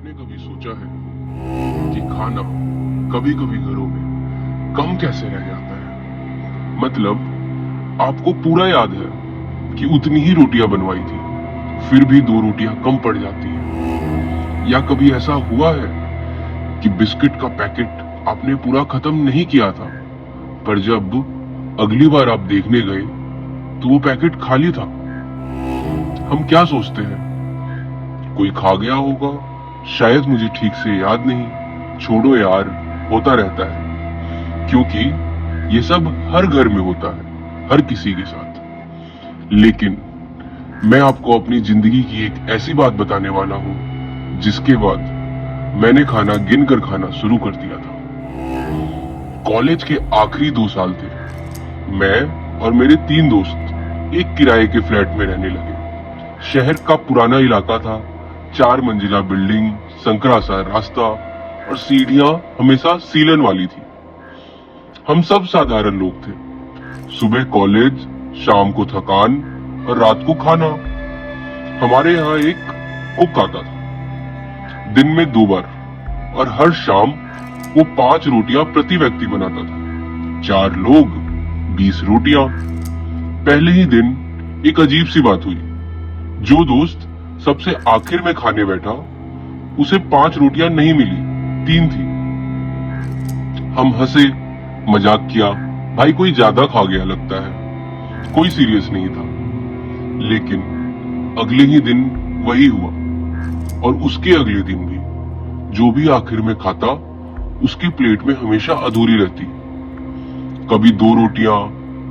आपने कभी सोचा है कि खाना कभी कभी घरों में कम कैसे रह जाता है? मतलब आपको पूरा याद है कि उतनी ही रोटियां बनवाई थी, फिर भी 2 रोटियां कम पड़ जाती हैं। या कभी ऐसा हुआ है कि बिस्किट का पैकेट आपने पूरा खत्म नहीं किया था, पर जब अगली बार आप देखने गए तो वो पैकेट खाली था। हम क्या सोचते हैं, कोई खा गया होगा, शायद मुझे ठीक से याद नहीं, छोड़ो यार, होता रहता है। क्योंकि ये सब हर घर में होता है, हर किसी के साथ। लेकिन मैं आपको अपनी जिंदगी की एक ऐसी बात बताने वाला हूं जिसके बाद मैंने खाना गिनकर खाना शुरू कर दिया था। कॉलेज के आखिरी 2 साल थे। मैं और मेरे 3 दोस्त एक किराए के फ्लैट में रहने लगे। शहर का पुराना इलाका था, 4 मंजिला बिल्डिंग, संकरा सा रास्ता और सीढ़ियां हमेशा सीलन वाली थी। हम सब साधारण लोग थे। सुबह कॉलेज, शाम को थकान और रात को खाना। हमारे यहाँ एक कुक आता था, दिन में 2 बार, और हर शाम वो 5 रोटियां प्रति व्यक्ति बनाता था। 4 लोग, 20 रोटियां। पहले ही दिन एक अजीब सी बात हुई। जो दोस्त सबसे आखिर में खाने बैठा, उसे 5 रोटियां नहीं मिली, 3 थी। हम हंसे, मजाक किया, भाई कोई ज्यादा खा गया लगता है। कोई सीरियस नहीं था। लेकिन अगले ही दिन वही हुआ, और उसके अगले दिन भी। जो भी आखिर में खाता, उसकी प्लेट में हमेशा अधूरी रहती। कभी 2 रोटियां,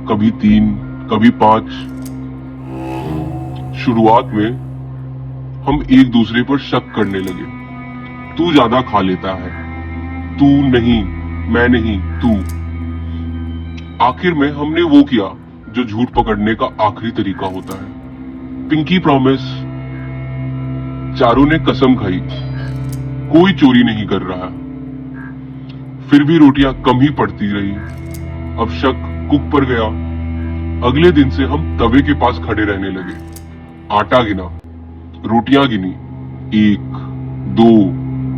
कभी 3, कभी 5। शुरुआत में हम एक दूसरे पर शक करने लगे। तू ज्यादा खा लेता है, तू नहीं, मैं नहीं, तू। आखिर में हमने वो किया जो झूठ पकड़ने का आखिरी तरीका होता है, पिंकी प्रॉमिस। चारों ने कसम खाई, कोई चोरी नहीं कर रहा। फिर भी रोटियां कम ही पड़ती रही। अब शक कुक पर गया। अगले दिन से हम तवे के पास खड़े रहने लगे। आटा गिना, रोटियां गिनी, 1, 2,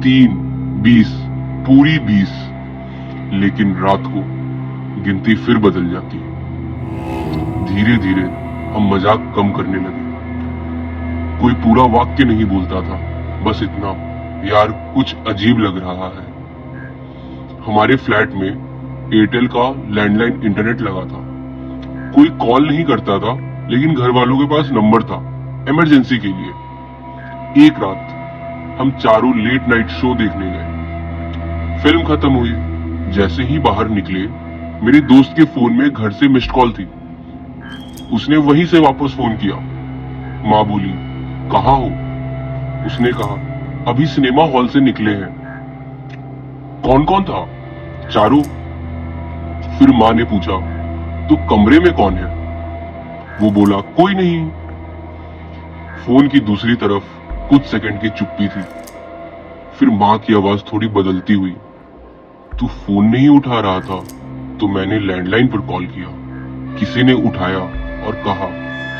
3, 20, पूरी 20। लेकिन रात को गिनती फिर बदल जाती। धीरे धीरे हम मजाक कम करने लगे। कोई पूरा वाक्य नहीं बोलता था, बस इतना, यार कुछ अजीब लग रहा है। हमारे फ्लैट में एयरटेल का लैंडलाइन इंटरनेट लगा था। कोई कॉल नहीं करता था, लेकिन घर वालों के पास नंबर था, इमरजेंसी के लिए। एक रात हम चारों लेट नाइट शो देखने गए। फिल्म खत्म हुई। जैसे ही बाहर निकले, मेरे दोस्त के फोन में घर से मिस्ड कॉल थी। उसने वहीं से वापस फोन किया। माँ बोली, कहाँ हो? उसने कहा, अभी सिनेमा हॉल से निकले हैं। कौन कौन था? चारों। फिर माँ ने पूछा, तो कमरे में कौन है? वो बोला, कोई नहीं। फोन की दूसरी तरफ कुछ सेकंड की चुप्पी थी। फिर माँ की आवाज थोड़ी बदलती हुई, तू फोन नहीं उठा रहा था तो मैंने लैंडलाइन पर कॉल किया। किसी ने उठाया और कहा,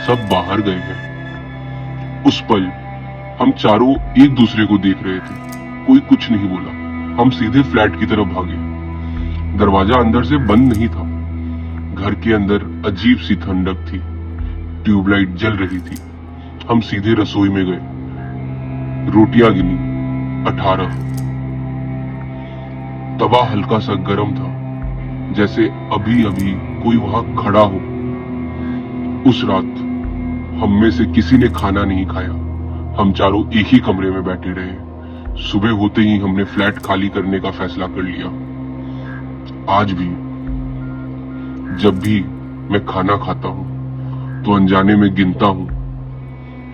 सब बाहर गए हैं। उस पल हम चारों एक दूसरे को देख रहे थे। कोई कुछ नहीं बोला। हम सीधे फ्लैट की तरफ भागे। दरवाजा अंदर से बंद नहीं था। घर के अंदर अजीब सी ठंडक थी। ट्यूबलाइट जल रही थी। हम सीधे रसोई में गए। रोटियां गिनी, 18। तवा हल्का सा गर्म था, जैसे अभी अभी कोई वहां खड़ा हो। उस रात हम में से किसी ने खाना नहीं खाया। हम चारों एक ही कमरे में बैठे रहे। सुबह होते ही हमने फ्लैट खाली करने का फैसला कर लिया। आज भी जब भी मैं खाना खाता हूं तो अनजाने में गिनता हूं,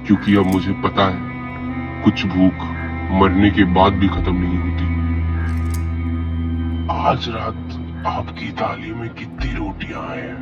क्योंकि अब मुझे पता है कुछ भूख मरने के बाद भी खत्म नहीं होती। आज रात आपकी थाली में कितनी रोटियां हैं?